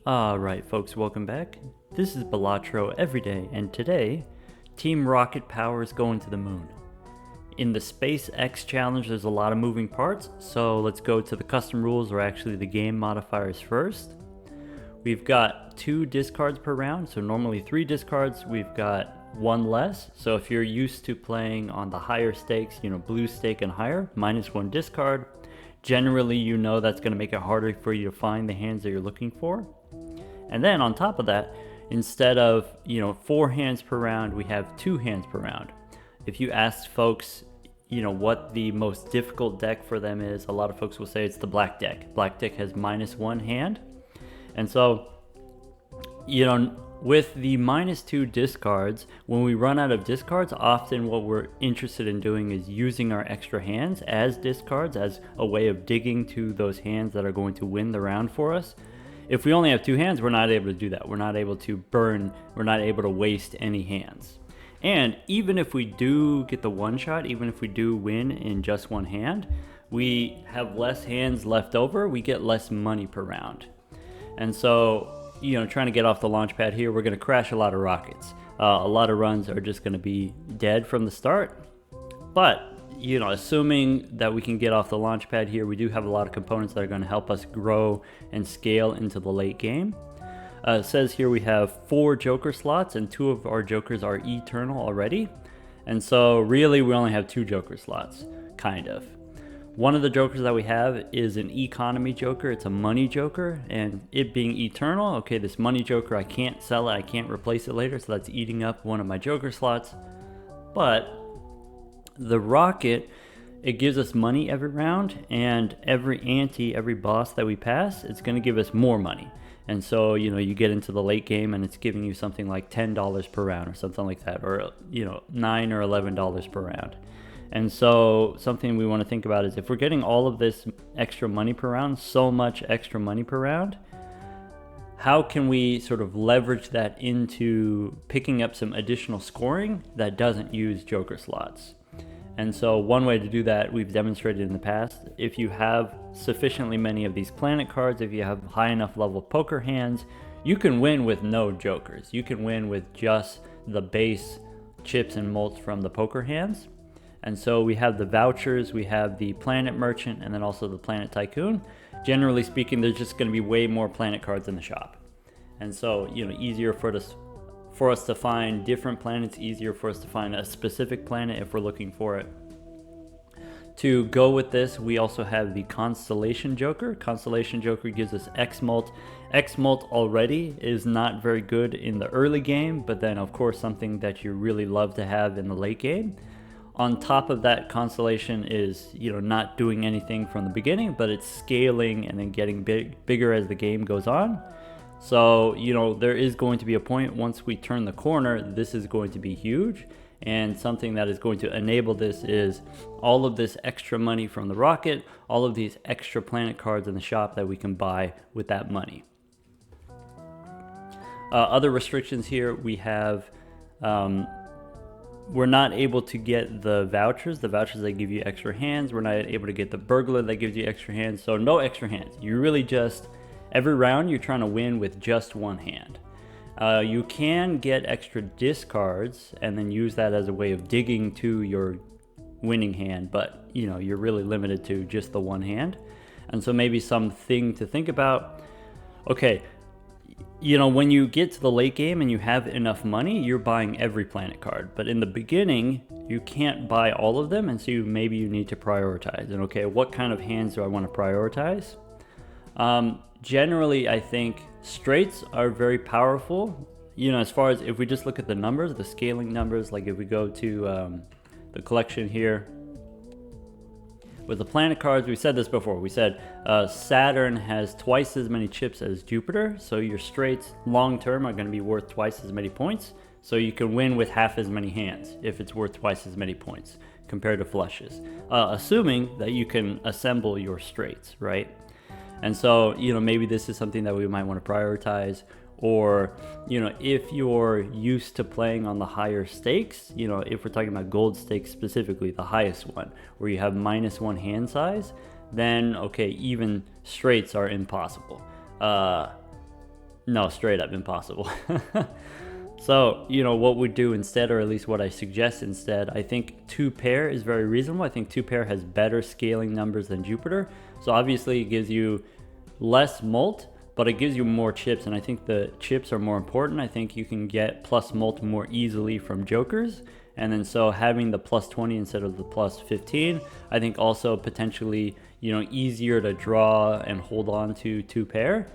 Alright folks, welcome back. This is Balatro everyday, and today, Team Rocket Power is going to the moon. In the SpaceX challenge, there's a lot of moving parts, so let's go to the custom rules, or actually the game modifiers first. We've got 2 discards per round, so normally 3 discards, we've got 1 less. So if you're used to playing on the higher stakes, blue stake and higher, -1 discard. Generally, that's going to make it harder for you to find the hands that you're looking for. And then on top of that, instead of 4 hands per round, we have 2 hands per round. If you ask folks what the most difficult deck for them is, a lot of folks will say it's the black deck. Black deck has -1 hand. And so with the -2 discards, when we run out of discards, often what we're interested in doing is using our extra hands as discards, as a way of digging to those hands that are going to win the round for us. If we only have 2 hands, we're not able to do that. We're not able to burn, we're not able to waste any hands. And even if we do get the one shot, even if we do win in just 1 hand, we have less hands left over, we get less money per round. And so, trying to get off the launch pad here, we're going to crash a lot of rockets. A lot of runs are just going to be dead from the start. But assuming that we can get off the launch pad here, we do have a lot of components that are going to help us grow and scale into the late game. It says here we have 4 joker slots, and 2 of our jokers are eternal already. And so really we only have 2 joker slots, kind of. One of the jokers that we have is an economy joker. It's a money joker, and it being eternal, okay, this money joker, I can't sell it, I can't replace it later, so that's eating up one of my joker slots. But the rocket, it gives us money every round, and every every boss that we pass, it's going to give us more money. And so you get into the late game and it's giving you something like $10 per round or something like that, or $9 or $11 per round. And so something we want to think about is, if we're getting all of this extra money per round, so much extra money per round, how can we sort of leverage that into picking up some additional scoring that doesn't use joker slots? And so one way to do that, we've demonstrated in the past, if you have sufficiently many of these planet cards, if you have high enough level poker hands, you can win with no jokers. You can win with just the base chips and mults from the poker hands. And so we have the vouchers, we have the planet merchant, and then also the planet tycoon. Generally speaking, there's just going to be way more planet cards in the shop. And so, easier for us to find different planets, easier for us to find a specific planet if we're looking for it. To go with this, we also have the Constellation Joker. Constellation Joker gives us X-Mult. X-Mult already is not very good in the early game, but then of course something that you really love to have in the late game. On top of that, Constellation is not doing anything from the beginning, but it's scaling and then getting bigger as the game goes on. So there is going to be a point, once we turn the corner, this is going to be huge. And something that is going to enable this is all of this extra money from the rocket, all of these extra planet cards in the shop that we can buy with that money. Other restrictions here, we have we're not able to get the vouchers that give you extra hands. We're not able to get the burglar that gives you extra hands. So no extra hands. You really just, every round you're trying to win with just 1 hand. You can get extra discards and then use that as a way of digging to your winning hand, but you're really limited to just the 1 hand. And so maybe something to think about. Okay, when you get to the late game and you have enough money, you're buying every planet card. But in the beginning, you can't buy all of them, and so maybe you need to prioritize. And okay, what kind of hands do I want to prioritize? Generally, I think straights are very powerful. As far as if we just look at the numbers, the scaling numbers, like if we go to the collection here, with the planet cards, we said this before. We said Saturn has twice as many chips as Jupiter, so your straights long term are going to be worth twice as many points. So you can win with half as many hands if it's worth twice as many points compared to flushes, assuming that you can assemble your straights, right? And so maybe this is something that we might want to prioritize. Or if you're used to playing on the higher stakes, if we're talking about gold stakes specifically, the highest one, where you have -1 hand size, then okay, even straights are impossible. No, straight up impossible. So, what we do instead, or at least what I suggest instead, I think 2 pair is very reasonable. I think 2 pair has better scaling numbers than Jupiter. So obviously it gives you less mult, but it gives you more chips, and I think the chips are more important. I think you can get plus mult more easily from jokers, and then so having the plus 20 instead of the plus 15, I think also potentially, easier to draw and hold on to 2 pair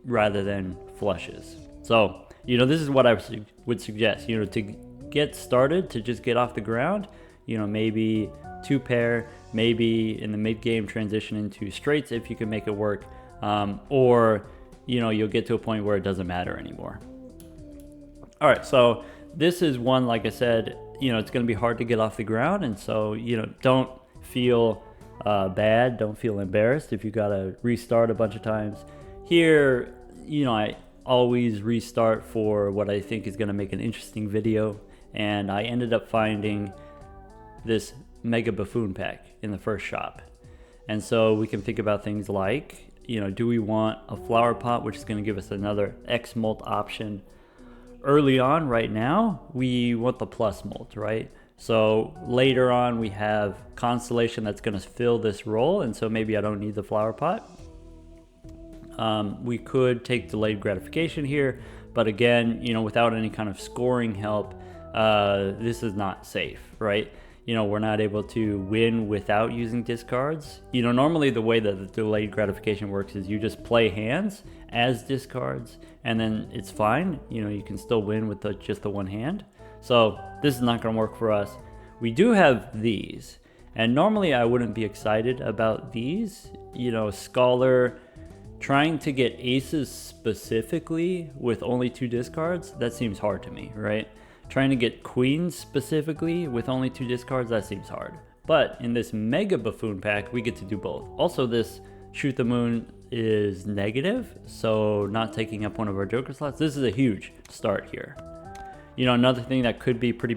rather than flushes. So, this is what I would suggest, to get started, to just get off the ground, maybe 2 pair, maybe in the mid game transition into straights if you can make it work, or you'll get to a point where it doesn't matter anymore. All right, so this is one, like I said, it's going to be hard to get off the ground, and so don't feel bad, don't feel embarrassed if you got to restart a bunch of times. Here, I always restart for what I think is going to make an interesting video, and I ended up finding this Mega Buffoon pack in the first shop. And so we can think about things like, do we want a flower pot, which is going to give us another X mult option early on? Right now we want the plus mult, right? So later on we have Constellation that's going to fill this role, and so maybe I don't need the flower pot. We could take delayed gratification here, but again, without any kind of scoring help, this is not safe, right? We're not able to win without using discards. Normally the way that the delayed gratification works is you just play hands as discards, and then it's fine. You can still win with just the one hand. So this is not going to work for us. We do have these, and normally I wouldn't be excited about these. Scholar, trying to get aces specifically with only 2 discards, that seems hard to me, right? Trying to get queens specifically with only 2 discards, that seems hard. But in this Mega Buffoon pack, we get to do both. Also, this Shoot the Moon is negative, so not taking up one of our joker slots. This is a huge start here. Another thing that could be pretty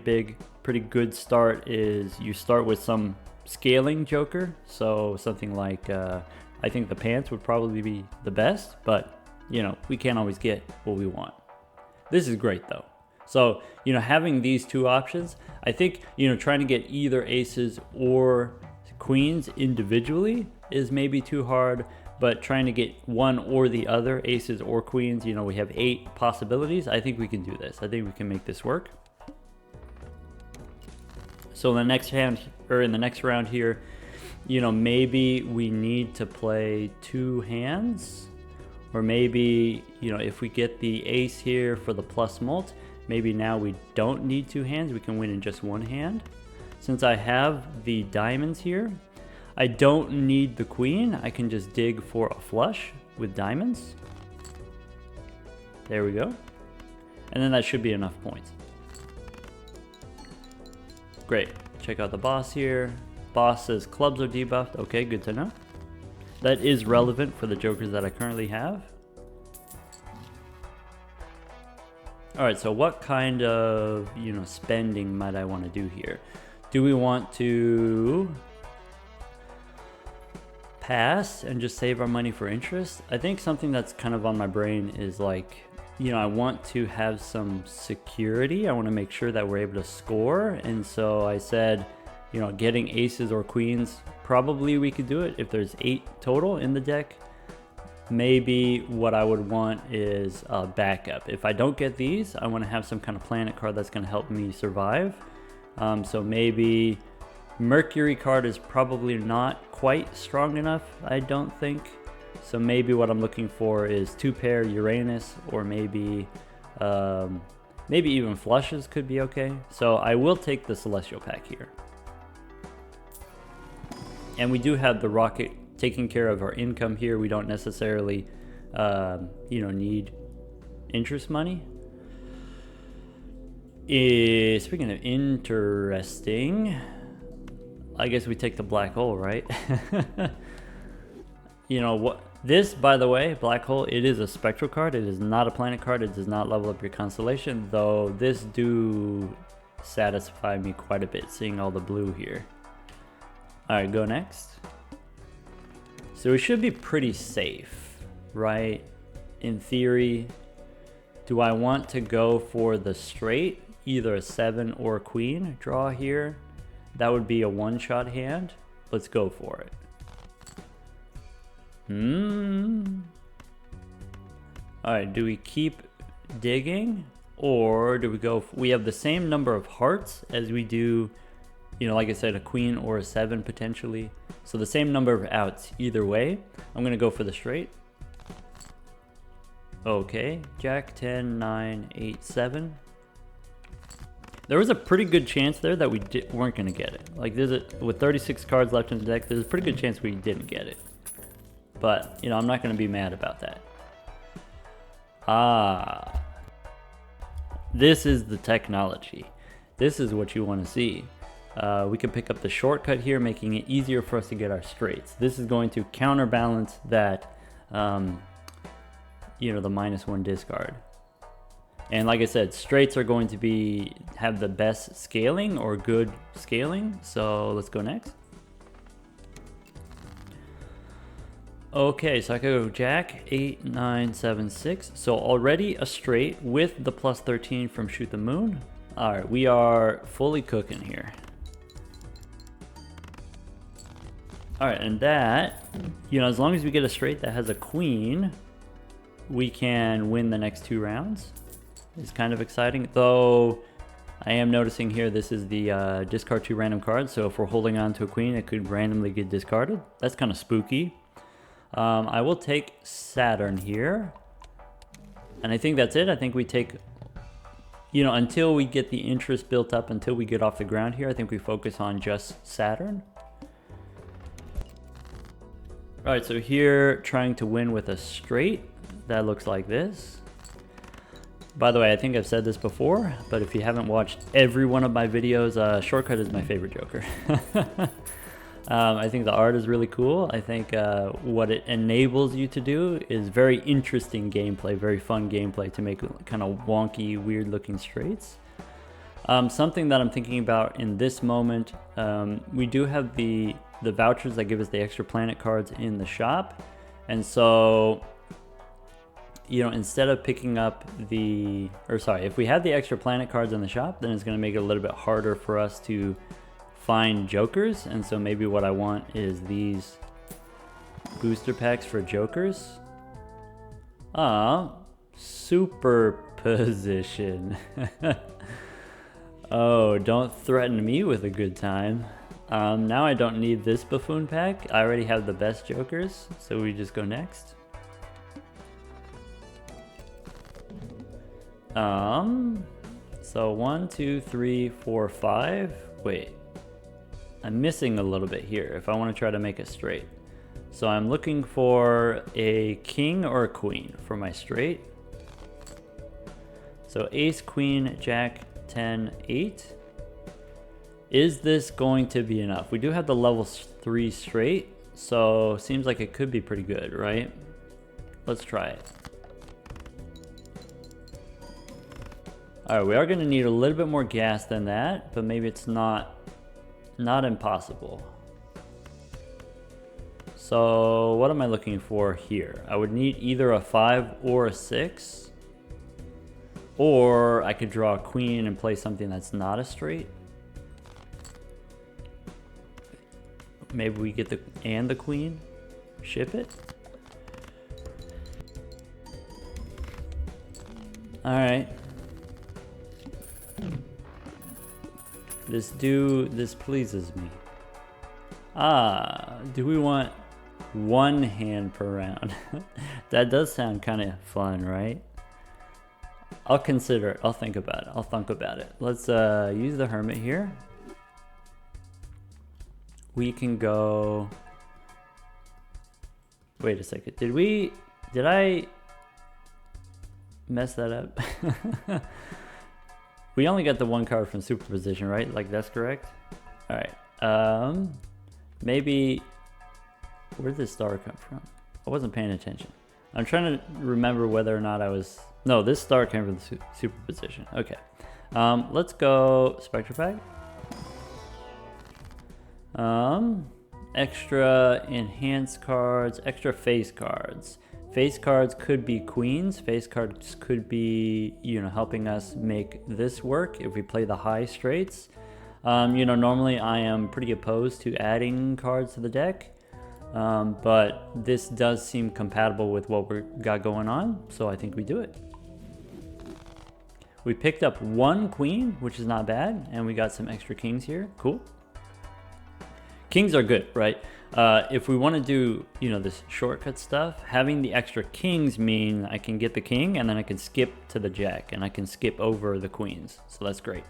good start is you start with some scaling joker. So something like, I think the pants would probably be the best, but we can't always get what we want. This is great though. So, having these 2 options, I think, trying to get either aces or queens individually is maybe too hard, but trying to get one or the other, aces or queens, we have 8 possibilities. I think we can do this. I think we can make this work. So in the next round here, maybe we need to play 2 hands, or maybe, if we get the ace here for the plus mult, maybe now we don't need 2 hands, we can win in just 1 hand. Since I have the diamonds here, I don't need the queen, I can just dig for a flush with diamonds. There we go. And then that should be enough points. Great, check out the boss here. Boss says clubs are debuffed, okay, good to know. That is relevant for the jokers that I currently have. Alright, so what kind of, spending might I want to do here? Do we want to pass and just save our money for interest? I think something that's kind of on my brain is like, I want to have some security. I want to make sure that we're able to score. And so I said, getting aces or queens, probably we could do it if there's 8 total in the deck. Maybe what I would want is a backup. If I don't get these, I want to have some kind of planet card that's going to help me survive. So maybe Mercury card is probably not quite strong enough, I don't think. So maybe what I'm looking for is 2 pair Uranus, or maybe even flushes could be okay. So I will take the Celestial pack here. And we do have the rocket taking care of our income here. We don't necessarily, need interest money. Speaking of interesting, I guess we take the black hole, right? What? This, by the way, black hole, it is a spectral card. It is not a planet card. It does not level up your constellation, though this do satisfy me quite a bit, seeing all the blue here. All right, go next. So we should be pretty safe, right? in theory, do I want to go for the straight, either a 7 or a queen draw here? That would be a one-shot hand. Let's go for it. Alright, do we keep digging? Or do we go... We have the same number of hearts as we do, you know, like I said, a queen or a 7 potentially. So the same number of outs either way. I'm going to go for the straight. Okay, Jack, 10, 9, 8, 7. There was a pretty good chance there that we weren't going to get it. Like, with 36 cards left in the deck, there's a pretty good chance we didn't get it. But, you know, I'm not going to be mad about that. Ah. This is the technology. This is what you want to see. We can pick up the shortcut here, making it easier for us to get our straights. This is going to counterbalance that, you know, the -1 discard. And like I said, straights are going to have the best scaling or good scaling. So let's go next. Okay, so I could go Jack, 8, 9, 7, 6. So already a straight with the +13 from Shoot the Moon. All right, we are fully cooking here. All right, and that, you know, as long as we get a straight that has a queen, we can win the next 2 rounds. It's kind of exciting, though I am noticing here this is the discard 2 random cards, so if we're holding on to a queen, it could randomly get discarded. That's kind of spooky. I will take Saturn here, and I think that's it. I think we take, you know, until we get the interest built up, until we get off the ground here, I think we focus on just Saturn. All right, so here, trying to win with a straight, that looks like this. By the way, I think I've said this before, but if you haven't watched every one of my videos, Shortcut is my favorite Joker. I think the art is really cool. I think what it enables you to do is very interesting gameplay, very fun gameplay to make kind of wonky, weird looking straights. Something that I'm thinking about in this moment, we do have the vouchers that give us the extra planet cards in the shop. And so, you know, instead of picking up if we had the extra planet cards in the shop, then it's going to make it a little bit harder for us to find jokers. And so maybe what I want is these booster packs for jokers. Superposition. Oh, don't threaten me with a good time. Now I don't need this buffoon pack. I already have the best jokers, so we just go next. So 1, 2, 3, 4, 5. Wait, I'm missing a little bit here if I want to try to make it straight. So I'm looking for a king or a queen for my straight. So ace, queen, jack, 10, 8. Is this going to be enough? We do have the level 3 straight, so seems like it could be pretty good, right? Let's try it. All right, we are going to need a little bit more gas than that, but maybe it's not impossible. So what am I looking for here? I would need either a 5 or a 6, or I could draw a queen and play something that's not a straight. Maybe we get the queen, ship it. All right. This pleases me. Do we want 1 hand per round? That does sound kind of fun, right? I'll consider it. I'll think about it. Let's use the hermit here. We can go... Wait a second. Did I mess that up? We only got the 1 card from superposition, right? Like, that's correct? All right. Maybe... Where did this star come from? I wasn't paying attention. I'm trying to remember whether or not I was... No, this star came from the superposition. Okay. Let's go Spectre Pack. Extra enhanced cards, extra face cards. Face cards could be queens. Face cards could be, you know, helping us make this work if we play the high straights. You know, normally I am pretty opposed to adding cards to the deck, but this does seem compatible with what we got going on, so I think we do it. We picked up one queen, which is not bad, and we got some extra kings here. Cool. Kings are good, right? If we want to do, you know, this shortcut stuff, having the extra kings mean I can get the king and then I can skip to the jack and I can skip over the queens. So that's great.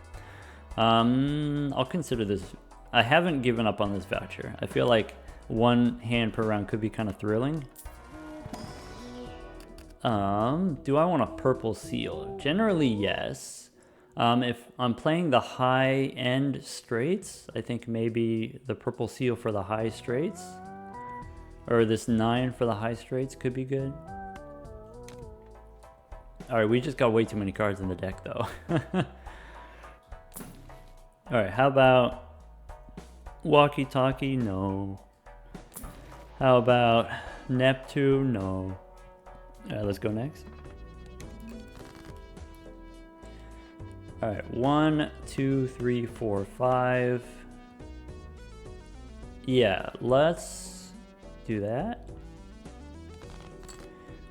I'll consider this. I haven't given up on this voucher. I feel like one hand per round could be kind of thrilling. Do I want a purple seal? Generally, yes. If I'm playing the high end straights, I think maybe the purple seal for the high straights, or this 9 for the high straights could be good. All right, we just got way too many cards in the deck though. All right, how about walkie-talkie? No. How about Neptune? No. All right, let's go next. All right, 1, 2, 3, 4, 5. Yeah, let's do that.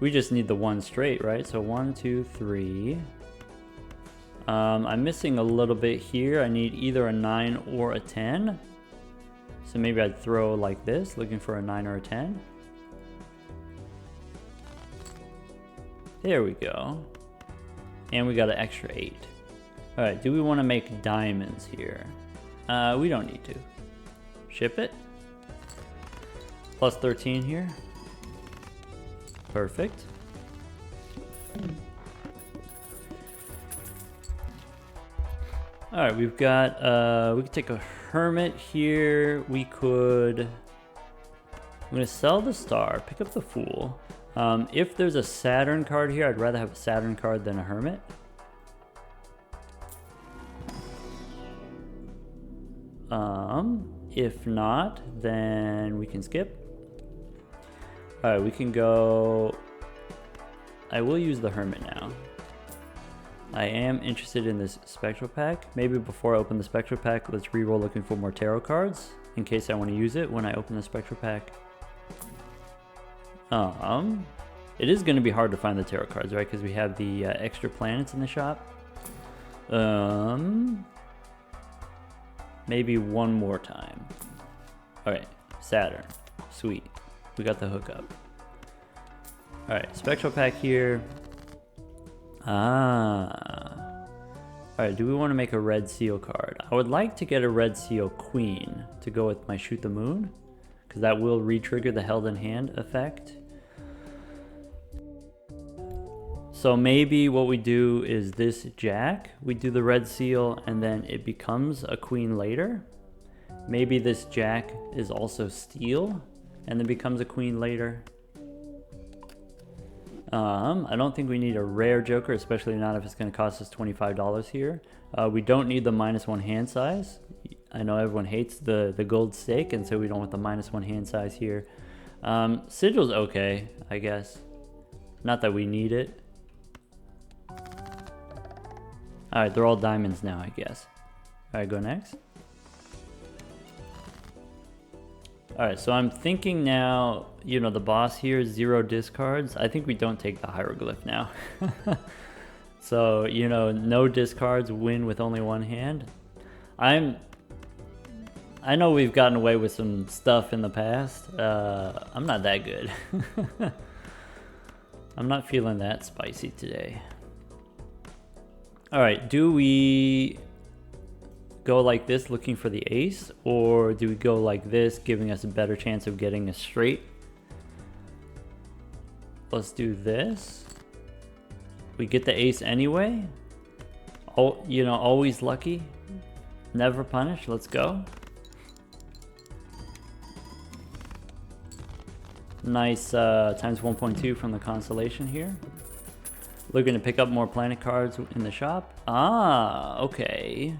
We just need the one straight, right? So 1, 2, 3. I'm missing a little bit here. I need either a 9 or a 10. So maybe I'd throw like this, looking for a 9 or a 10. There we go. And we got an extra 8. All right, do we want to make diamonds here? We don't need to. Ship it. Plus 13 here. Perfect. All right, we've got, we could take a hermit here. We could, I'm gonna sell the star, pick up the fool. If there's a Saturn card here, I'd rather have a Saturn card than a hermit. If not, then we can skip. All right, we can go, I will use the hermit now. I am interested in this spectral pack. Maybe before I open the spectral pack, let's reroll looking for more tarot cards in case I want to use it when I open the spectral pack. It is going to be hard to find the tarot cards, right? Because we have the extra planets in the shop. Maybe one more time. All right, Saturn, sweet. We got the hookup. All right, spectral pack here. All right, do we want to make a red seal card? I would like to get a red seal queen to go with my shoot the moon, because that will re-trigger the held in hand effect. So maybe what we do is this jack, we do the red seal and then it becomes a queen later. Maybe this jack is also steel and then becomes a queen later. I don't think we need a rare joker, especially not if it's going to cost us $25 here. We don't need the -1 hand size. I know everyone hates the gold stake, and so we don't want the -1 hand size here. Sigil's okay, I guess. Not that we need it. All right, they're all diamonds now, I guess. All right, go next. All right, so I'm thinking now, you know, the boss here, 0 discards. I think we don't take the hieroglyph now. So, you know, no discards, win with only 1 hand. I know we've gotten away with some stuff in the past. I'm not that good. I'm not feeling that spicy today. All right, do we go like this looking for the ace, or do we go like this giving us a better chance of getting a straight? Let's do this. We get the ace anyway. Oh, you know, always lucky, never punish. Let's go. Nice times 1.2 from the constellation here. Looking to pick up more planet cards in the shop. Ah, okay.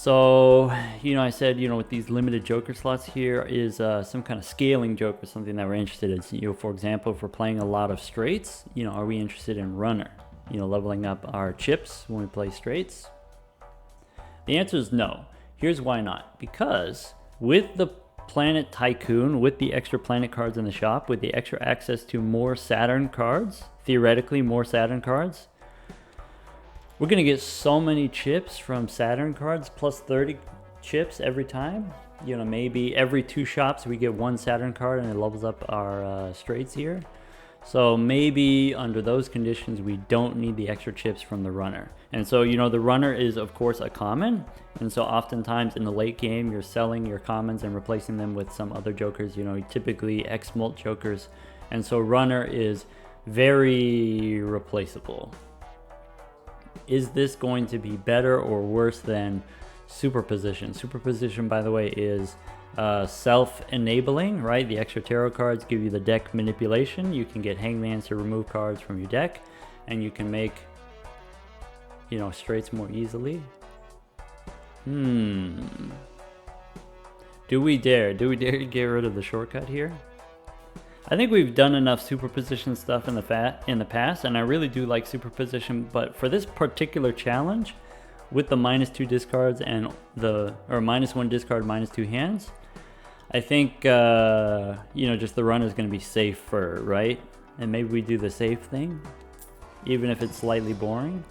So, I said, with these limited joker slots here is some kind of scaling joker, something that we're interested in. For example, if we're playing a lot of straights, are we interested in runner? Leveling up our chips when we play straights? The answer is no. Here's why not. Because with the Planet Tycoon, with the extra planet cards in the shop, with the extra access to more Saturn cards, theoretically more Saturn cards, we're going to get so many chips from Saturn cards, plus 30 chips every time. Maybe every 2 shops we get 1 Saturn card and it levels up our straights here. So maybe under those conditions we don't need the extra chips from the runner. And so the runner is of course a common, and so oftentimes in the late game you're selling your commons and replacing them with some other jokers, typically X-Mult jokers. And so runner is very replaceable. Is this going to be better or worse than superposition? Superposition, by the way, is self-enabling, right? The extra tarot cards give you the deck manipulation. You can get hangmans to remove cards from your deck, and you can make, straights more easily. Do we dare? Do we dare get rid of the shortcut here? I think we've done enough superposition stuff in the past, and I really do like superposition, but for this particular challenge, with the -2 discards and -1 discard, -2 hands, I think, just the run is going to be safer, right? And maybe we do the safe thing, even if it's slightly boring.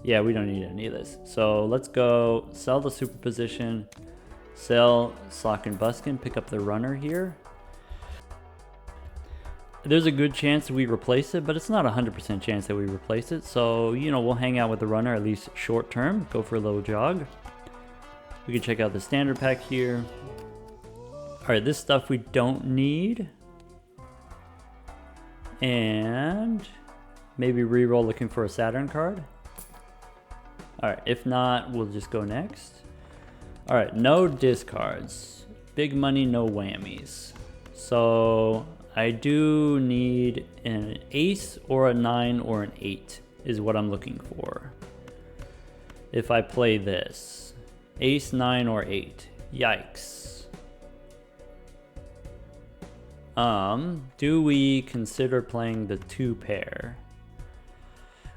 Yeah, we don't need any of this. So let's go sell the superposition, sell Sock and Buskin, pick up the runner here. There's a good chance we replace it, but it's not a 100% chance that we replace it. So, we'll hang out with the runner at least short term, go for a little jog. We can check out the standard pack here. All right, this stuff we don't need. And maybe reroll looking for a Saturn card. All right, if not, we'll just go next. All right, no discards. Big money, no whammies. So I do need an ace or a 9 or an 8 is what I'm looking for. If I play this, ace, 9, or 8, yikes. Do we consider playing the 2 pair?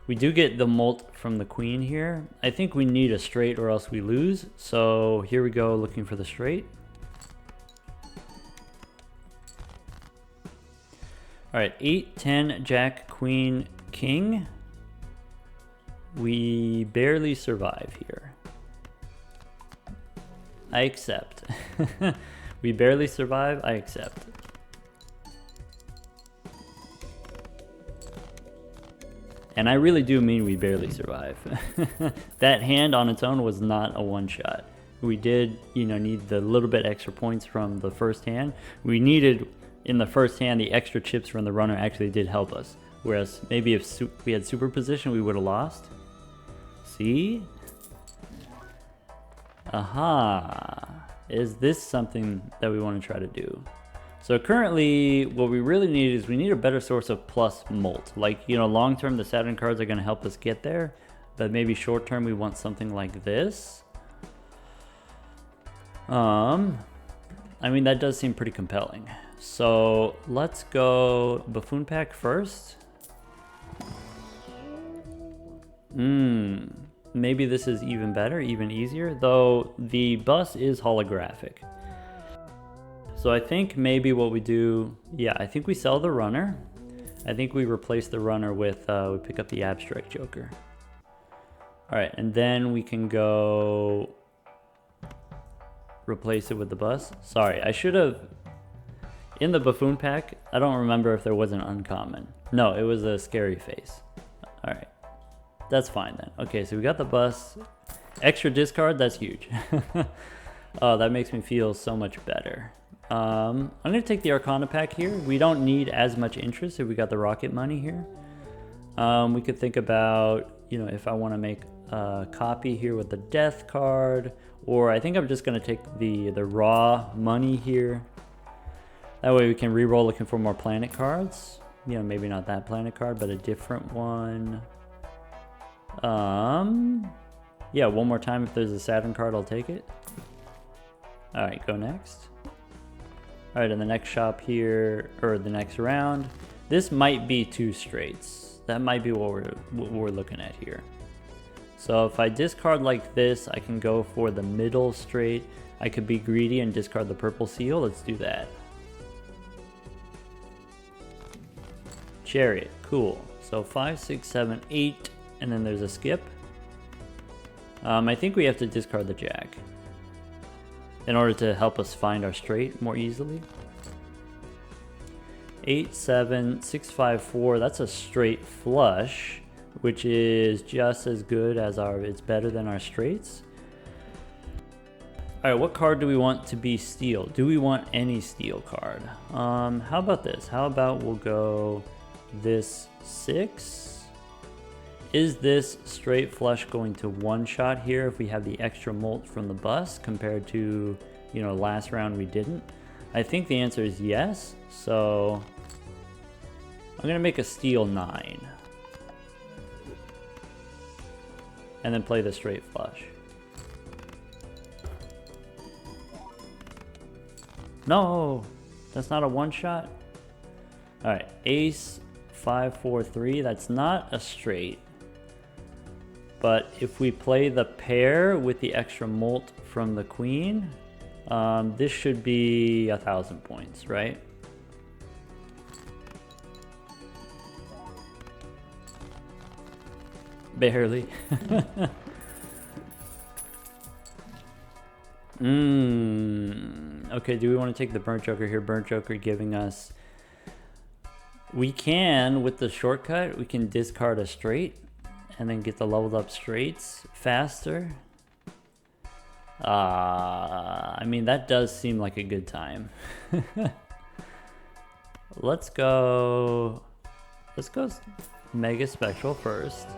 We do get the mult from the queen here. I think we need a straight or else we lose. So here we go, looking for the straight. All right, 8, 10, Jack, Queen, King. We barely survive here. I accept. We barely survive, I accept. And I really do mean we barely survive. That hand on its own was not a one-shot. We did, need the little bit extra points from the first hand. We needed, in the first hand, the extra chips from the runner actually did help us. Whereas maybe if we had superposition, we would have lost. See? Aha. Is this something that we want to try to do? So currently, what we really need is we need a better source of plus mult. Like, long term, the Saturn cards are going to help us get there. But maybe short term, we want something like this. I mean, that does seem pretty compelling. So let's go Buffoon Pack first. Maybe this is even better, even easier, though the bus is holographic. So I think maybe what we do, yeah, I think we sell the runner. I think we replace the runner with, we pick up the abstract joker. All right, and then we can go replace it with the bus. Sorry, I should have, in the Buffoon Pack, I don't remember if there was an uncommon. No, it was a scary face. All right, that's fine then. Okay, so we got the bus. Extra discard, that's huge. Oh, that makes me feel so much better. I'm going to take the Arcana pack here. We don't need as much interest if we got the rocket money here. We could think about, if I want to make a copy here with the death card, or I think I'm just going to take the raw money here. That way we can reroll looking for more planet cards. Maybe not that planet card, but a different one. Yeah, one more time. If there's a Saturn card, I'll take it. All right, go next. All right, in the next shop here, or the next round, this might be 2 straights. That might be what we're looking at here. So if I discard like this, I can go for the middle straight. I could be greedy and discard the purple seal. Let's do that. Chariot, cool. So 5, 6, 7, 8, and then there's a skip. I think we have to discard the jack in order to help us find our straight more easily. 8, 7, 6, 5, 4, that's a straight flush, which is just as good as it's better than our straights. All right, what card do we want to be steal? Do we want any steal card? How about this? How about we'll go this 6. Is this straight flush going to one-shot here if we have the extra molt from the bust compared to, you know, last round we didn't? I think the answer is yes, so I'm gonna make a steal 9. And then play the straight flush. No, that's not a one-shot. All right, ace, 5, 4, 3, that's not a straight. But if we play the pair with the extra molt from the queen, this should be 1,000 points, right? Barely. Okay, do we want to take the burnt joker here? Burnt joker giving us... We can, with the shortcut, we can discard a straight and then get the leveled up straights faster. I mean, that does seem like a good time. Let's go Mega Spectral first.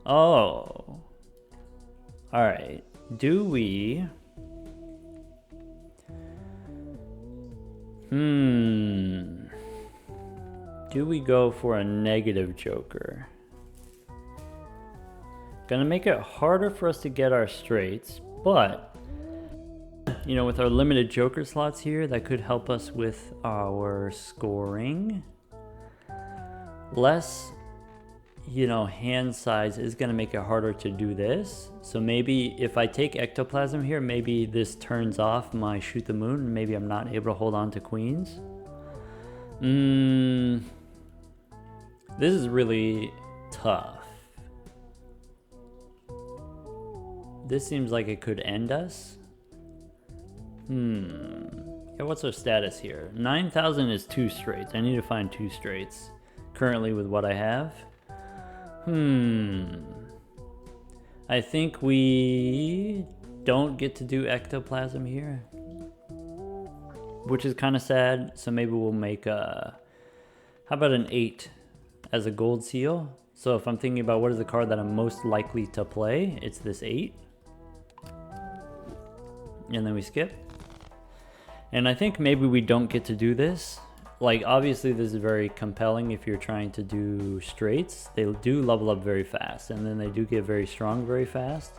Oh. Alright. Do we... Do we go for a negative joker? Gonna make it harder for us to get our straights, but you know, with our limited joker slots here, that could help us with our scoring. Less, you know, hand size is gonna make it harder to do this. So maybe if I take ectoplasm here, maybe this turns off my shoot the moon, and maybe I'm not able to hold on to queens. This is really tough. This seems like it could end us. Yeah, what's our status here? 9,000 is 2 straights. I need to find 2 straights currently with what I have. I think we don't get to do ectoplasm here, which is kind of sad. So maybe we'll make a... How about an 8 as a gold seal? So if I'm thinking about what is the card that I'm most likely to play, it's this 8. And then we skip. And I think maybe we don't get to do this. Like, obviously this is very compelling if you're trying to do straights. They do level up very fast, and then they do get very strong very fast.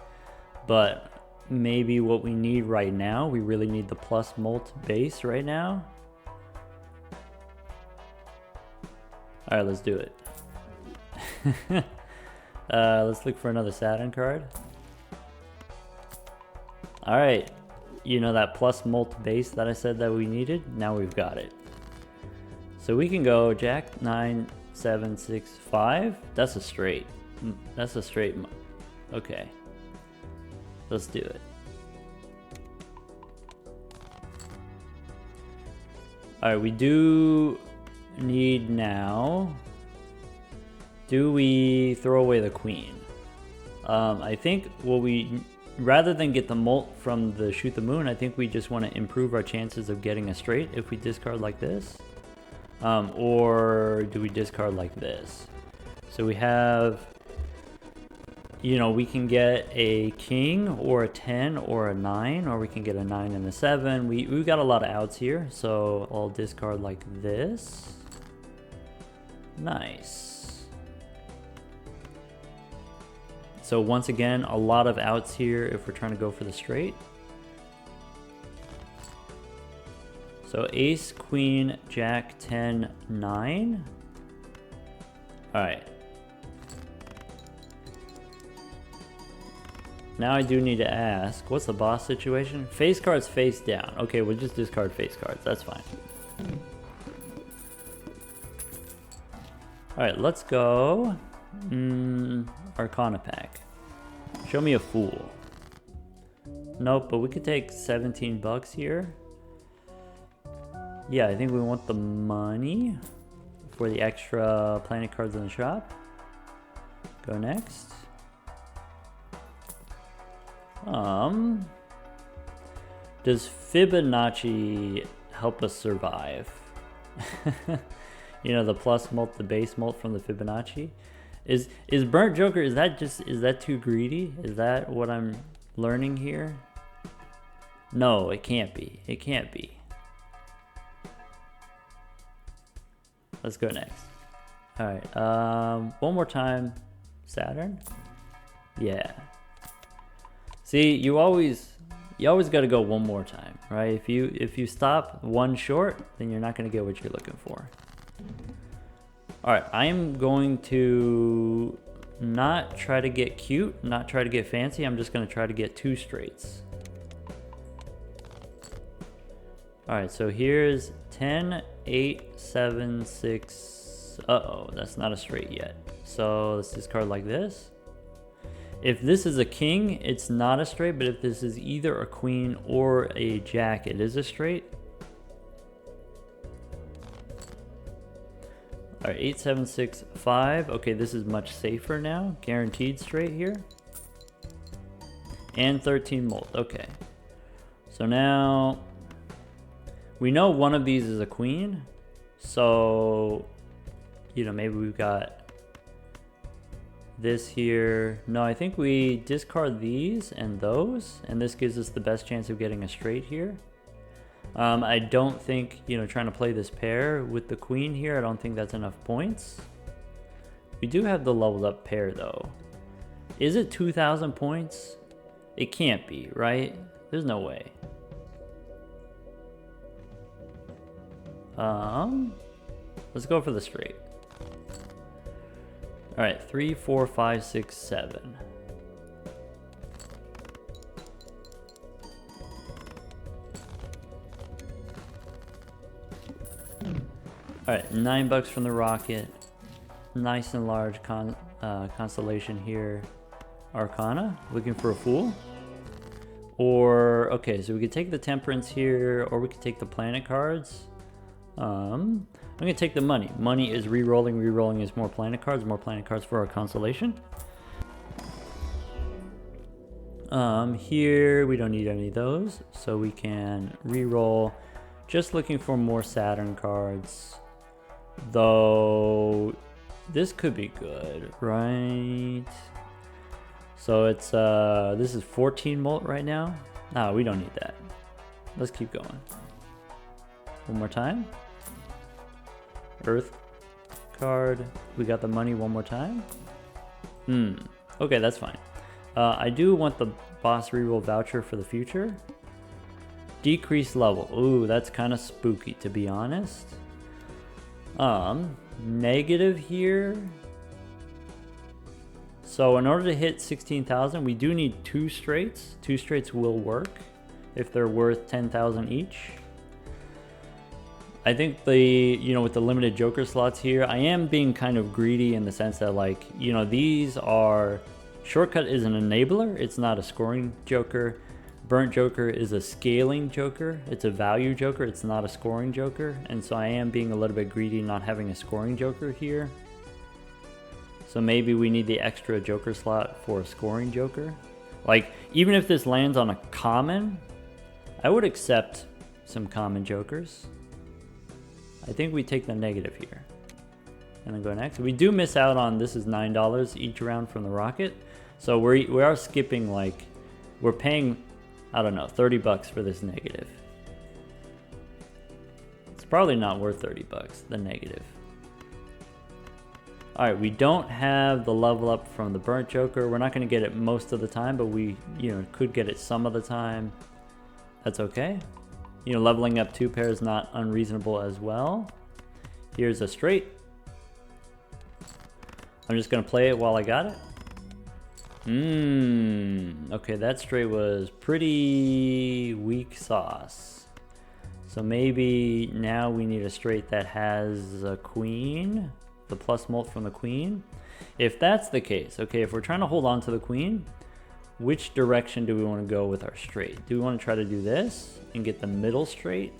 But maybe what we need right now, we really need the plus molt base right now. All right, let's do it. Let's look for another Saturn card. All right. You know that plus molt base that I said that we needed? Now we've got it. So we can go Jack, 9, 7, 6, 5. That's a straight. That's a straight. Okay. Let's do it. Alright, we do need now. Do we throw away the queen? I think what we... Rather than get the molt from the shoot the moon, I think we just want to improve our chances of getting a straight if we discard like this. Or do we discard like this? So we have, you know, we can get a king or a 10 or a 9, or we can get a 9 and a 7. We've got a lot of outs here, so I'll discard like this. Nice. so once again, a lot of outs here if we're trying to go for the straight. So ace, queen, jack, 10, 9. All right. Now I do need to ask, what's the boss situation? Face cards face down. Okay, we'll just discard face cards. That's fine. All right, let's go. Arcana pack. Show me a fool. Nope, but we could take 17 bucks here. Yeah, I think we want the money for the extra planet cards in the shop. Go next. Does Fibonacci help us survive? You know, the plus mult, the base mult from the Fibonacci. Is Burnt Joker, is that too greedy? Is that what I'm learning here? No, it can't be. It can't be. Let's go next. All right, one more time. Saturn? Yeah. See, you always got to go one more time, right? If you stop one short, then you're not going to get what you're looking for. All right, I am going to not try to get cute, not try to get fancy. I'm just going to try to get 2 straights. All right, so here's 10, 8, 7, 6. Uh-oh, that's not a straight yet. So let's discard like this. If this is a king, it's not a straight, but if this is either a queen or a jack, it is a straight. All right, 8, 7, 6, 5. Okay, this is much safer now. Guaranteed straight here. And 13 mult. Okay. So now we know one of these is a queen. So, you know, maybe we've got this here. No, I think we discard these and those, and this gives us the best chance of getting a straight here. I don't think, you know, trying to play this pair with the queen here, I don't think that's enough points. We do have the leveled up pair though. Is it 2,000 points? It can't be, right? There's no way. Let's go for the straight. All right, 3, 4, 5, 6, 7. All right, 9 bucks from the rocket. Nice and large constellation here. Arcana, looking for a fool. Or, okay, so we could take the temperance here, or we could take the planet cards. I'm gonna take the money. Money is re-rolling. Re-rolling is more planet cards for our constellation. Here we don't need any of those, so we can re-roll. Just looking for more Saturn cards. Though this could be good, right? So it's this is 14 mult right now. No, we don't need that. Let's keep going. One more time. Earth card. We got the money one more time. Okay, that's fine. I do want the boss reroll voucher for the future. Decrease level. Ooh, that's kind of spooky, to be honest. Negative here. So in order to hit 16,000, we do need 2 straights. 2 straights will work if they're worth 10,000 each. I think you know, with the limited joker slots here, I am being kind of greedy in the sense that, like, you know, these are, shortcut is an enabler. It's not a scoring joker. Burnt Joker is a scaling joker. It's a value joker. It's not a scoring joker. And so I am being a little bit greedy not having a scoring joker here. So maybe we need the extra joker slot for a scoring joker. Like, even if this lands on a common, I would accept some common jokers. I think we take the negative here. And then go next. We do miss out on, this is $9 each round from the rocket. So we are skipping, like, we're paying, I don't know, 30 bucks for this negative. It's probably not worth 30 bucks, the negative. All right, we don't have the level up from the burnt joker. We're not going to get it most of the time, but we, could get it some of the time. That's okay. Leveling up 2 pairs is not unreasonable as well. Here's a straight. I'm just going to play it while I got it. Okay, that straight was pretty weak sauce. So maybe now we need a straight that has a queen, the plus mult from the queen. If that's the case, okay, if we're trying to hold on to the queen, which direction do we want to go with our straight? Do we want to try to do this and get the middle straight?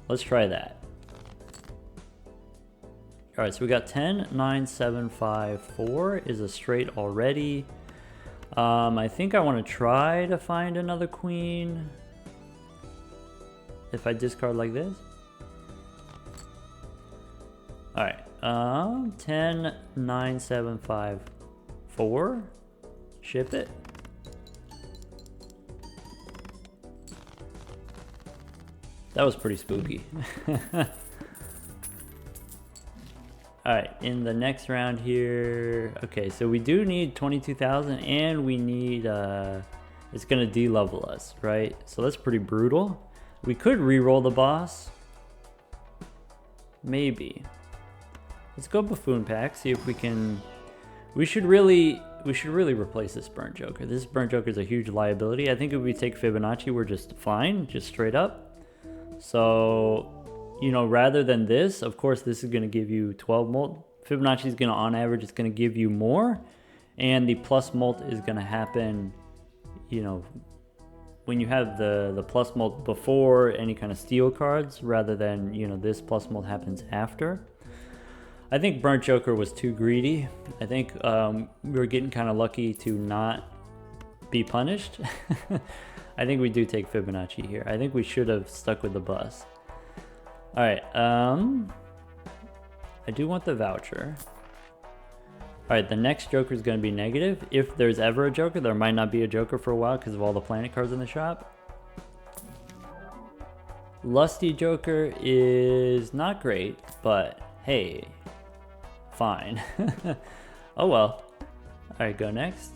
Let's try that. All right, so we got 10, 9, 7, 5, 4 is a straight already. I think I want to try to find another queen. If I discard like this. All right, 10, 9, 7, 5, 4. Ship it. That was pretty spooky. All right, in the next round here, okay, so we do need 22,000 and we need, it's gonna de-level us, right? So that's pretty brutal. We could re-roll the boss. Maybe. Let's go Buffoon Pack, see if we can, we should really replace this Burnt Joker. This Burnt Joker is a huge liability. I think if we take Fibonacci, we're just fine, just straight up. So, rather than this, of course, this is going to give you 12 mult. Fibonacci is going to, on average, it's going to give you more. And the plus mult is going to happen, when you have the plus mult before any kind of steal cards, rather than, this plus mult happens after. I think Burnt Joker was too greedy. I think we were getting kind of lucky to not be punished. I think we do take Fibonacci here. I think we should have stuck with the bus. All right, I do want the voucher. All right, the next Joker is going to be negative. If there's ever a Joker, there might not be a Joker for a while because of all the planet cards in the shop. Lusty Joker is not great, but hey, fine. Oh well. All right, go next.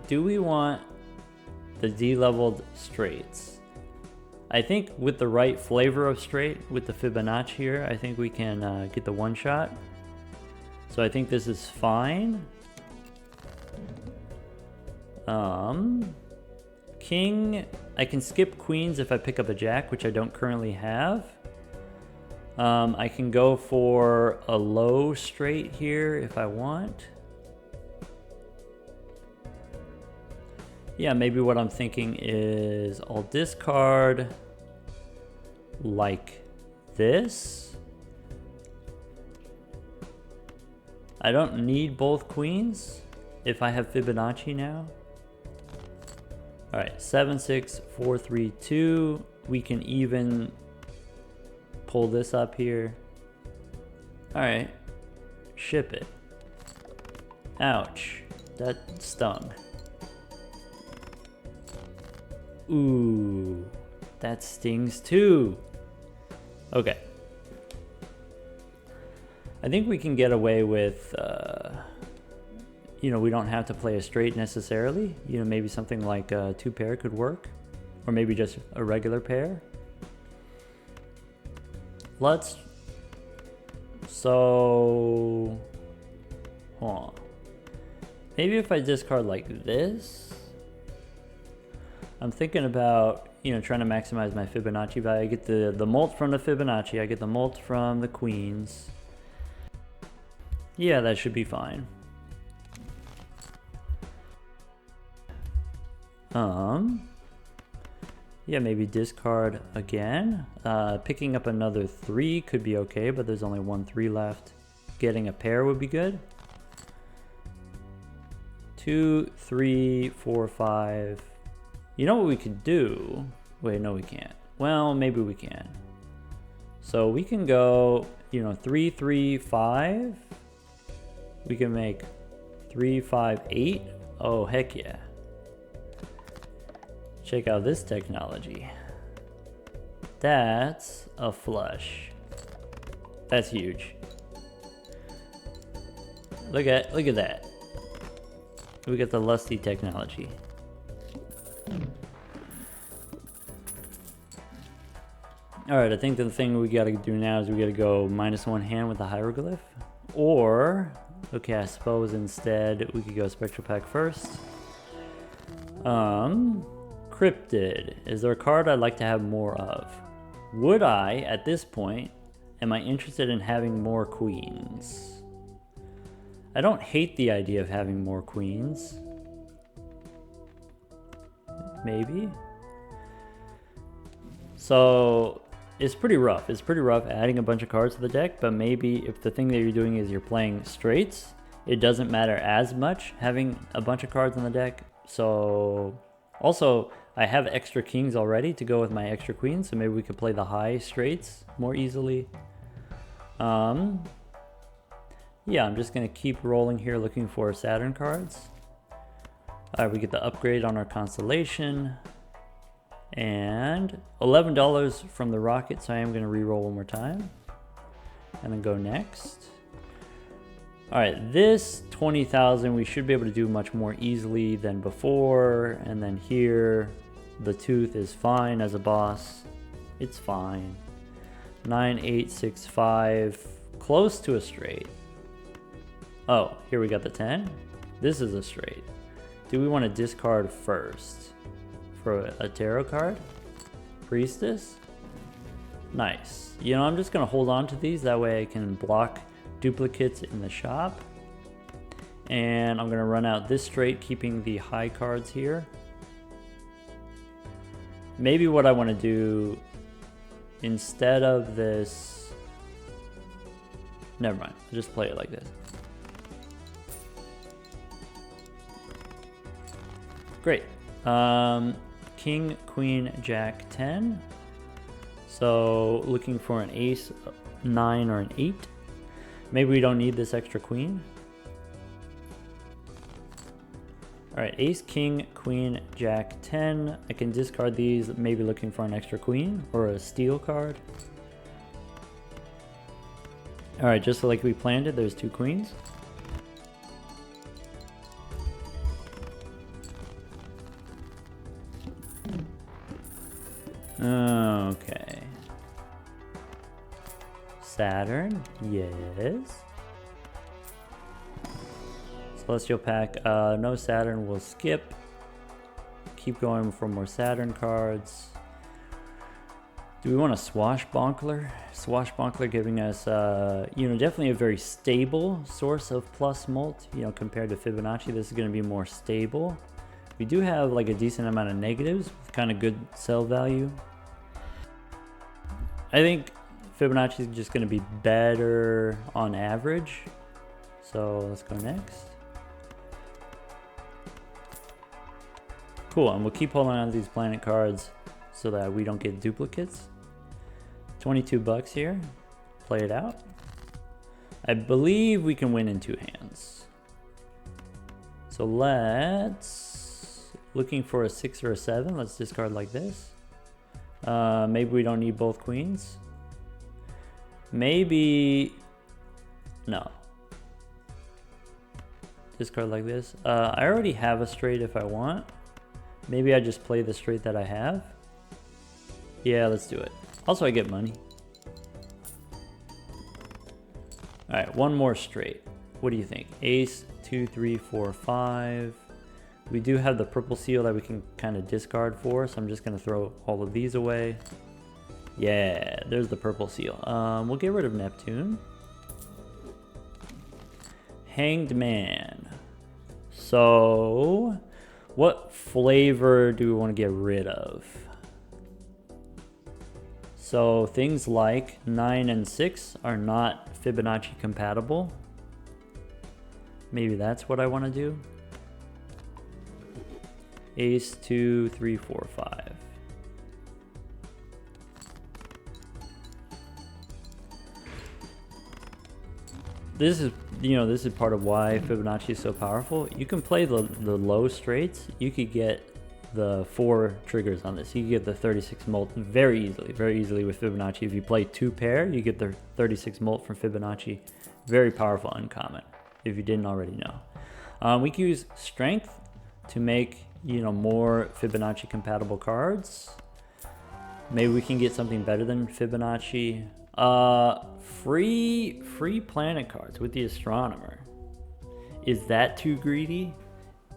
Do we want the de-leveled straights? I think with the right flavor of straight, with the Fibonacci here, I think we can get the one shot. So I think this is fine. King, I can skip queens if I pick up a jack, which I don't currently have. I can go for a low straight here if I want. Yeah, maybe what I'm thinking is I'll discard like this. I don't need both queens if I have Fibonacci now. All right, 7, 6, 4, 3, 2. We can even pull this up here. All right, ship it. Ouch, that stung. Ooh, that stings too. Okay. I think we can get away with, we don't have to play a straight necessarily. Maybe something like a 2 pair could work. Or maybe just a regular pair. So, hold on. Maybe if I discard like this. I'm thinking about, trying to maximize my Fibonacci value. I get the mult from the Fibonacci. I get the mult from the queens. Yeah, that should be fine. Yeah, maybe discard again. Picking up another 3 could be okay, but there's only 1 3 left. Getting a pair would be good. 2, 3, 4, 5. You know what we could do? Wait, no we can't. Well, maybe we can. So we can go, 3, 3, 5. We can make 3, 5, 8. Oh, heck yeah. Check out this technology. That's a flush. That's huge. Look at that. We got the lusty technology. Alright, I think the thing we gotta do now is we gotta go -1 hand with the hieroglyph. Or, okay, I suppose instead we could go Spectral Pack first. Cryptid. Is there a card I'd like to have more of? Would I, at this point, am I interested in having more queens? I don't hate the idea of having more queens. Maybe. So it's pretty rough. It's pretty rough adding a bunch of cards to the deck, but maybe if the thing that you're doing is you're playing straights, it doesn't matter as much having a bunch of cards on the deck. So also I have extra kings already to go with my extra queens, so maybe we could play the high straights more easily. Yeah, I'm just gonna keep rolling here looking for Saturn cards. Alright, we get the upgrade on our constellation. And $11 from the rocket, so I am gonna re-roll one more time. And then go next. Alright, this 20,000 we should be able to do much more easily than before. And then here, the tooth is fine as a boss. It's fine. 9, 8, 6, 5, close to a straight. Oh, here we got the 10. This is a straight. Do we want to discard first for a tarot card? Priestess? Nice. You know, I'm just going to hold on to these. That way I can block duplicates in the shop. And I'm going to run out this straight, keeping the high cards here. Maybe what I want to do instead of this... Never mind. I'll just play it like this. Great. King, Queen, Jack, 10. So looking for an ace, 9 or an 8. Maybe we don't need this extra queen. Alright, ace, king, queen, jack, 10. I can discard these, maybe looking for an extra queen or a steal card. Alright, just like we planned it, there's 2 queens. Okay. Saturn, yes. Celestial pack, no Saturn, we'll skip. Keep going for more Saturn cards. Do we want a Swashbuckler? Swashbuckler giving us, you know, definitely a very stable source of plus mult. You know, compared to Fibonacci, this is going to be more stable. We do have like a decent amount of negatives with kind of good sell value. I think Fibonacci is just going to be better on average. So let's go next. Cool, and we'll keep holding on to these planet cards so that we don't get duplicates. 22 bucks here. Play it out. I believe we can win in 2 hands. So let's... Looking for a 6 or a 7. Let's discard like this. Maybe we don't need both queens. Maybe... No. Discard like this. I already have a straight if I want. Maybe I just play the straight that I have. Yeah, let's do it. Also, I get money. Alright, one more straight. What do you think? Ace, 2, 3, 4, 5. We do have the purple seal that we can kind of discard for, so I'm just going to throw all of these away. Yeah, there's the purple seal. We'll get rid of Neptune. Hanged Man. So, what flavor do we want to get rid of? So things like 9 and 6 are not Fibonacci compatible. Maybe that's what I want to do. Ace, 2, 3, 4, 5. This is, you know, this is part of why Fibonacci is so powerful. You can play the low straights. You could get the 4 triggers on this. You can get the 36 mult very easily with Fibonacci. If you play 2 pair, you get the 36 mult from Fibonacci. Very powerful uncommon. if you didn't already know. We can use strength to make, you know, more Fibonacci compatible cards. Maybe we can get something better than Fibonacci. Free planet cards with the astronomer. Is that too greedy?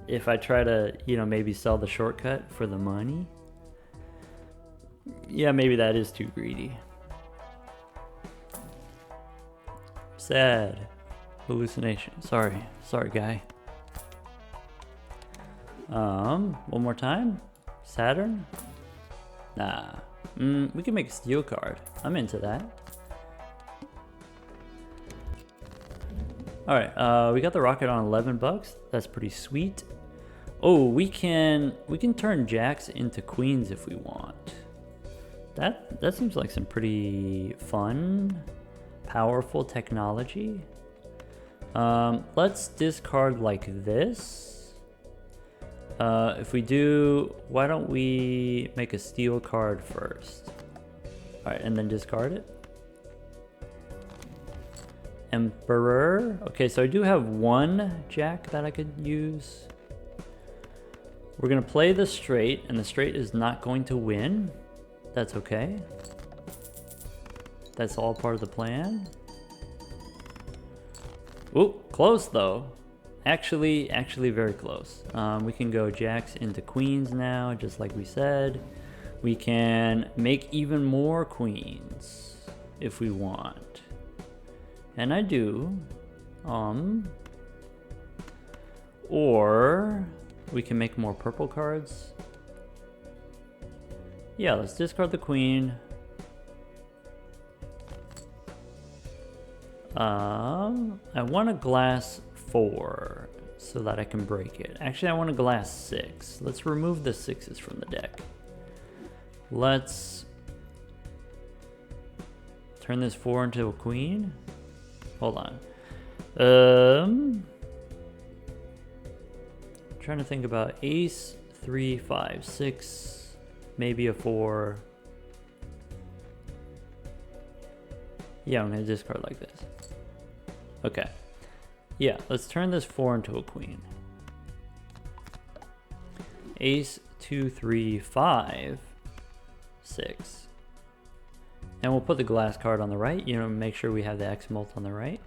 If I try to, you know, maybe sell the shortcut for the money? Yeah, maybe that is too greedy. Sad. Hallucination. Sorry, guy. One more time. Saturn? Nah. We can make a steel card. I'm into that. All right, we got the rocket on $11. That's pretty sweet. Oh, we can turn jacks into queens if we want. That seems like some pretty fun, powerful technology. Let's discard like this. If we do, why don't we make a steel card first? All right, and then discard it. Emperor. Okay, so I do have one jack that I could use. We're gonna play the straight, and the straight is not going to win. That's okay. That's all part of the plan. Ooh, close though. Actually very close. We can go jacks into queens now, just like we said. We can make even more queens if we want. And I do. Or we can make more purple cards. Yeah, let's discard the queen. I want a glass 4 so that I can break it. Actually, I want a glass 6. Let's remove the 6s from the deck. Let's turn this 4 into a queen. Hold on. Trying to think about ace, 3, 5, 6, maybe a 4. Yeah, I'm gonna discard like this. Okay. Yeah, let's turn this 4 into a queen. Ace, 2, 3, 5, 6. And we'll put the glass card on the right, you know, make sure we have the X mult on the right.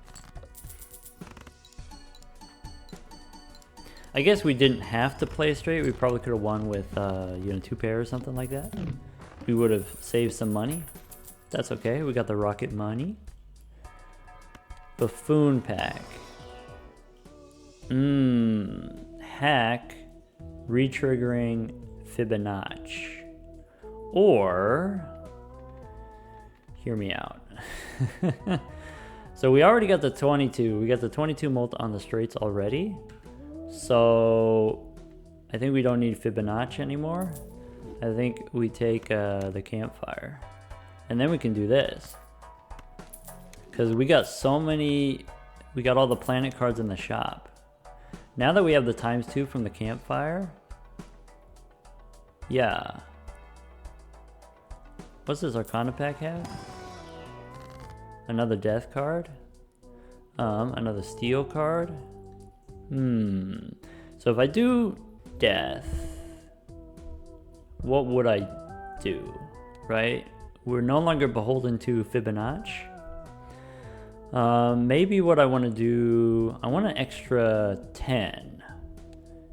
I guess we didn't have to play straight. We probably could have won with, you know, 2 pair or something like that. We would have saved some money. That's okay. We got the rocket money. Buffoon pack. Hack. Retriggering Fibonacci. Or... hear me out. So we already got the 22. We got the 22 mult on the straights already. So I think we don't need Fibonacci anymore. I think we take the campfire. And then we can do this. Because we got so many... we got all the planet cards in the shop. Now that we have the ×2 from the campfire... yeah. What's this Arcana pack have? Another death card. Another steel card. So if I do death, what would I do, right? We're no longer beholden to Fibonacci. Maybe what I want to do, I want an extra 10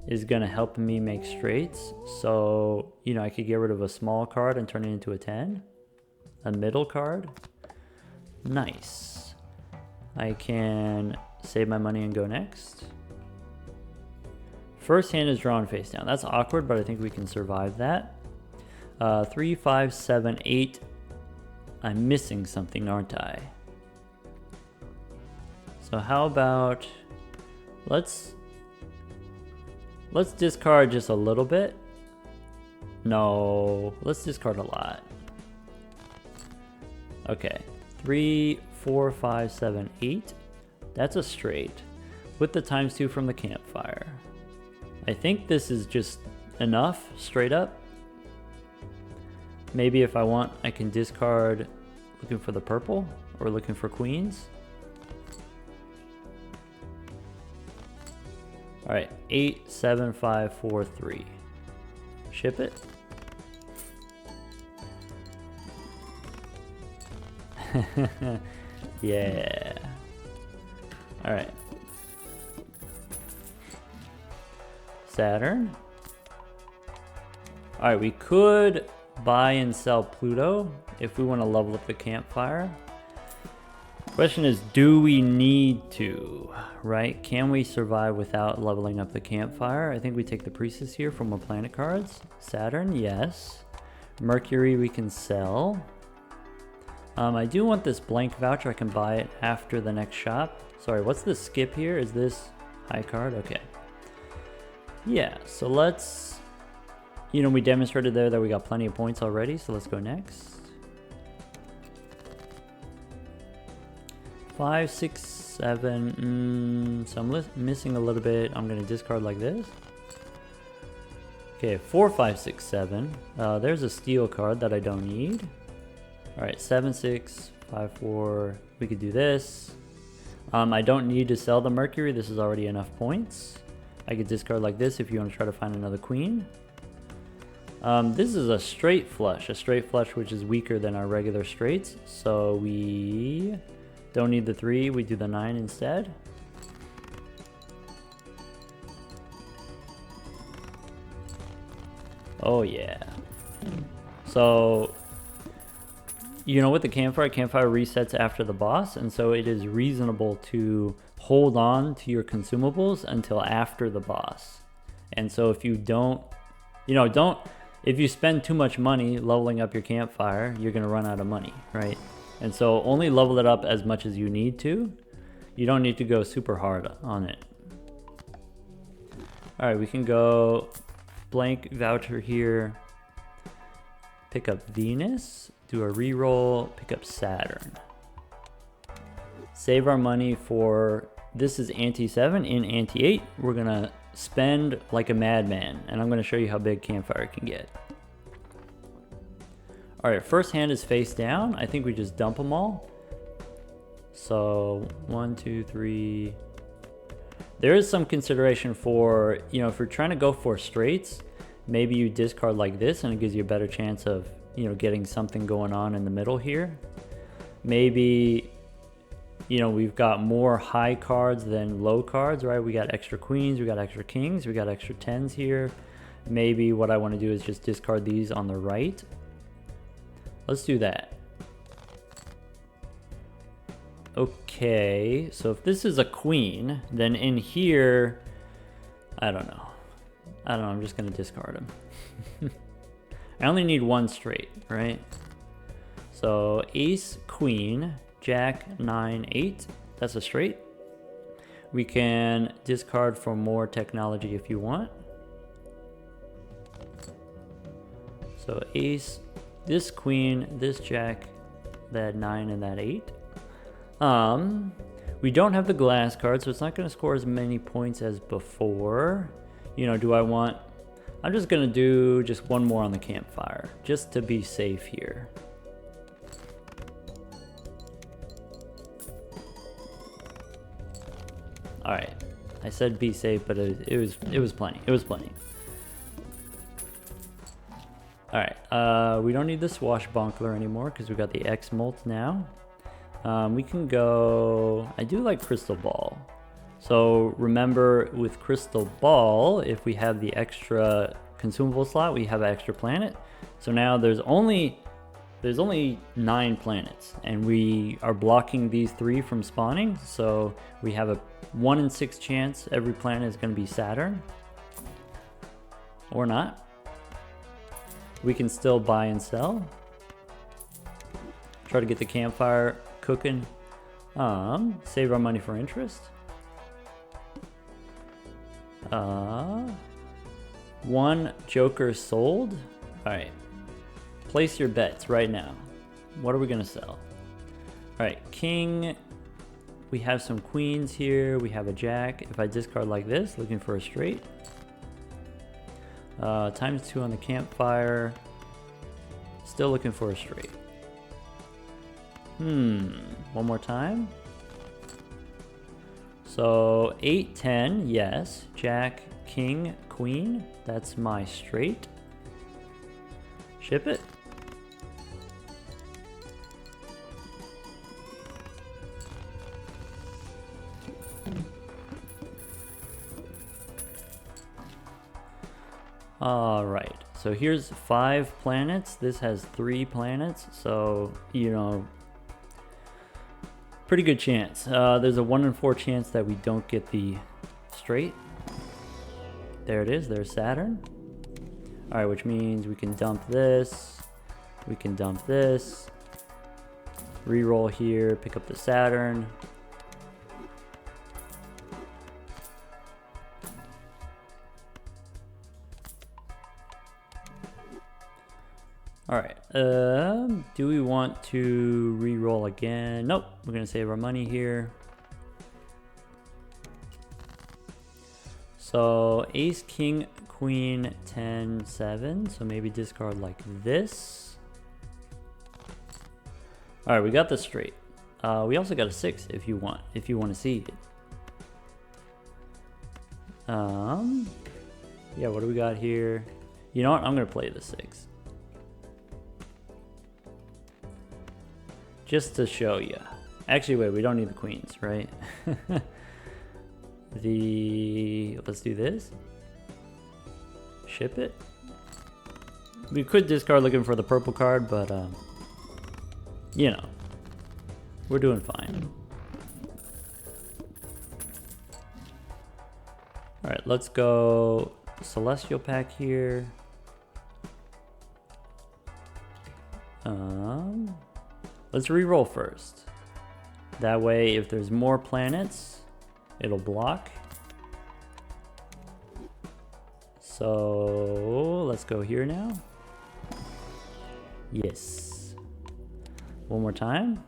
is going to help me make straights. So, you know, I could get rid of a small card and turn it into a 10. A middle card. Nice. I can save my money and go next. First hand is drawn face down. That's awkward, but I think we can survive that. 3, 5, 7, 8. I'm missing something, aren't I? So how about... let's discard just a little bit. No, let's discard a lot. Okay, 3, 4, 5, 7, 8. That's a straight with the ×2 from the campfire. I think this is just enough straight up. Maybe if I want, I can discard looking for the purple or looking for queens. All right, 87543. Ship it. Yeah. All right. Saturn. All right, we could buy and sell Pluto if we want to level up the campfire. Question is, do we need to, right? Can we survive without leveling up the campfire? I think we take the priestess here from our planet cards. Saturn, yes. Mercury we can sell. I do want this blank voucher. I can buy it after the next shop. Sorry, what's the skip here? Is this high card? Okay. Yeah, so let's, you know, we demonstrated there that we got plenty of points already, so let's go next. 5, 6, 7, so I'm missing a little bit. I'm gonna discard like this. Okay, 4, 5, 6, 7. There's a steel card that I don't need. All right, 7, 6, 5, 4. We could do this. I don't need to sell the Mercury. This is already enough points. I could discard like this if you want to try to find another queen. This is a straight flush which is weaker than our regular straights. So we don't need the 3, we do the 9 instead. Oh yeah. So, you know, with the campfire resets after the boss, and so it is reasonable to hold on to your consumables until after the boss. And so if you don't, if you spend too much money leveling up your campfire, you're gonna run out of money, right? And so only level it up as much as you need to. You don't need to go super hard on it. All right, we can go blank voucher here. Pick up Venus, do a reroll, pick up Saturn. Save our money for, this is ante 7, in ante 8, we're gonna spend like a madman, and I'm gonna show you how big campfire can get. All right, first hand is face down. I think we just dump them all. So 1, 2, 3. There is some consideration for, if you're trying to go for straights, maybe you discard like this and it gives you a better chance of, getting something going on in the middle here. Maybe, we've got more high cards than low cards, right? We got extra queens, we got extra kings, we got extra 10s here. Maybe what I want to do is just discard these on the right. Let's do that. Okay, so if this is a queen, then in here, I don't know, I'm just gonna discard them. I only need one straight, right? So ace, queen, jack, 9, 8, that's a straight. We can discard for more technology if you want. So ace, this queen, this jack, that 9 and that 8. We don't have the glass card, so it's not going to score as many points as before. I'm just going to do just one more on the campfire, just to be safe here. All right, I said be safe, but it was plenty. It was plenty. All right, we don't need the swashbuckler anymore because we got the X molt now. We can go, I do like crystal ball. So remember with crystal ball, if we have the extra consumable slot, we have an extra planet. So now there's only 9 planets and we are blocking these 3 from spawning. So we have a 1 in 6 chance every planet is going to be Saturn or not. We can still buy and sell. Try to get the campfire cooking. Save our money for interest. 1 joker sold. All right, place your bets right now. What are we gonna sell? All right, king. We have some queens here. We have a jack. If I discard like this, looking for a straight. ×2 on the campfire. Still looking for a straight. One more time. So 8, 10, yes. Jack, king, queen. That's my straight. Ship it. All right, so here's 5 planets. This has 3 planets, so, you know, pretty good chance. There's a 1 in 4 chance that we don't get the straight. There it is, there's Saturn. All right, which means we can dump this, we can dump this, re-roll here, pick up the Saturn. All right, do we want to re-roll again? Nope, we're gonna save our money here. So ace, king, queen, 10, 7. So maybe discard like this. All right, we got the straight. We also got a 6 if you want to see it. Yeah, what do we got here? You know what? I'm gonna play the 6. Just to show you. Actually, wait, we don't need the queens, right? Let's do this. Ship it. We could discard looking for the purple card, but you know, we're doing fine. All right, let's go Celestial Pack here. Let's re-roll first. That way, if there's more planets, it'll block. So let's go here now. Yes. One more time.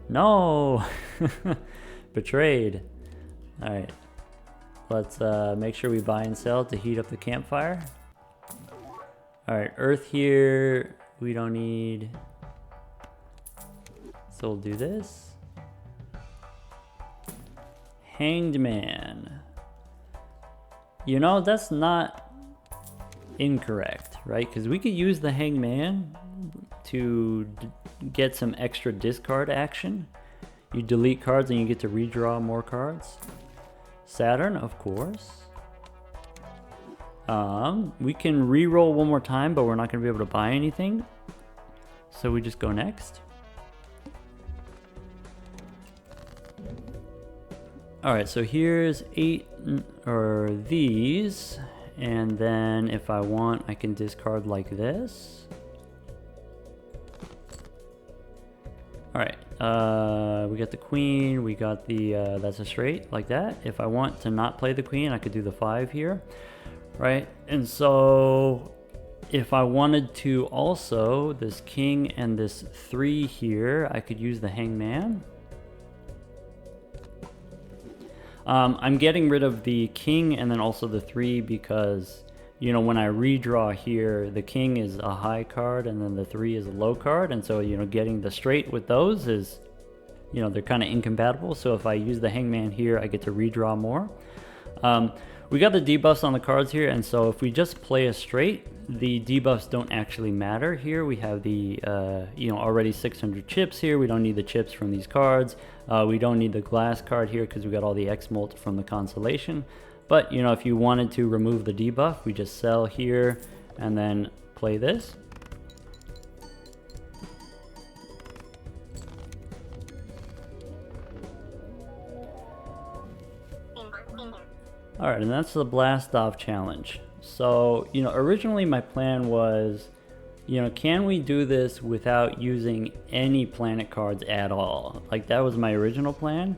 No! Betrayed. All right. Let's make sure we buy and sell to heat up the campfire. All right, Earth here. We don't need, so we'll do this. Hanged Man. You know, that's not incorrect, right? Because we could use the Hanged Man to get some extra discard action. You delete cards and you get to redraw more cards. Saturn, of course. We can re-roll one more time, but we're not going to be able to buy anything. So we just go next. All right, so here's 8 or these. And then if I want, I can discard like this. All right, we got the queen, we got the, that's a straight like that. If I want to not play the queen, I could do the 5 here. Right, and so if I wanted to also, this king and this 3 here, I could use the hangman. I'm getting rid of the king and then also the 3 because, you know, when I redraw here, the king is a high card and then the 3 is a low card. And so, you know, getting the straight with those is, you know, they're kind of incompatible. So if I use the hangman here, I get to redraw more. We got the debuffs on the cards here, and so if we just play a straight, the debuffs don't actually matter here. We have the, you know, already 600 chips here. We don't need the chips from these cards. We don't need the glass card here because we got all the X-Molt from the constellation. But, you know, if you wanted to remove the debuff, we just sell here and then play this. All right, and that's the blast off challenge. So, you know, originally my plan was, you know, can we do this without using any planet cards at all? Like, that was my original plan.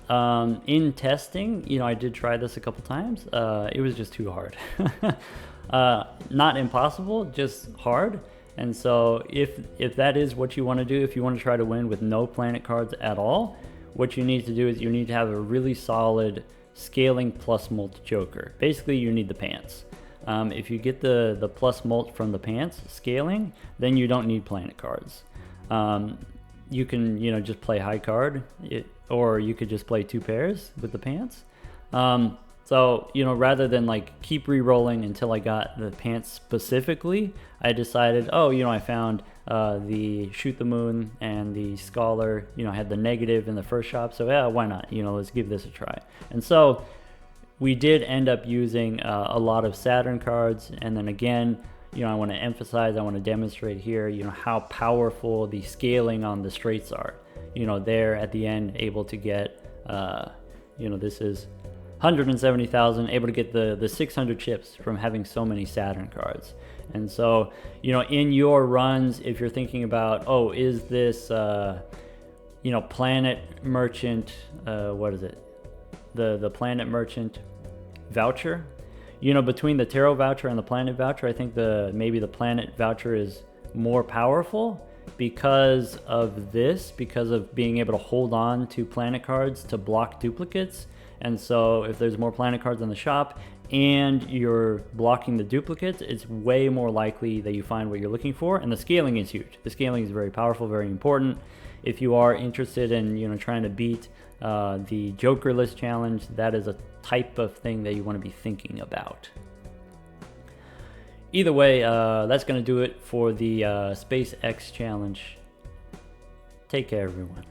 In testing, you know, I did try this a couple times. It was just too hard. Not impossible, just hard. And so if that is what you want to do, if you want to try to win with no planet cards at all, what you need to do is you need to have a really solid scaling plus molt joker. Basically, you need the pants. If you get the plus molt from the pants scaling, then you don't need planet cards. you can, you know, just play high card, or you could just play 2 pairs with the pants. So, you know, rather than like keep re-rolling until I got the pants specifically, I decided, oh, you know, I found the Shoot the Moon and the Scholar, you know, I had the negative in the first shop, so yeah, why not? You know, let's give this a try. And so we did end up using a lot of Saturn cards, and then again, you know, I want to emphasize, I want to demonstrate here, you know, how powerful the scaling on the straights are. You know, there at the end, able to get, you know, this is 170,000, able to get the 600 chips from having so many Saturn cards. And so, you know, in your runs, if you're thinking about, oh, is this, you know, Planet Merchant, what is it? The Planet Merchant voucher? You know, between the Tarot voucher and the Planet voucher, I think maybe the Planet voucher is more powerful because of this, because of being able to hold on to Planet cards to block duplicates. And so if there's more Planet cards in the shop and you're blocking the duplicates, it's way more likely that you find what you're looking for. And the scaling is huge. The scaling is very powerful, very important. If you are interested in, you know, trying to beat the Jokerless challenge, that is a type of thing that you want to be thinking about. Either way, that's going to do it for the SpaceX challenge. Take care, everyone.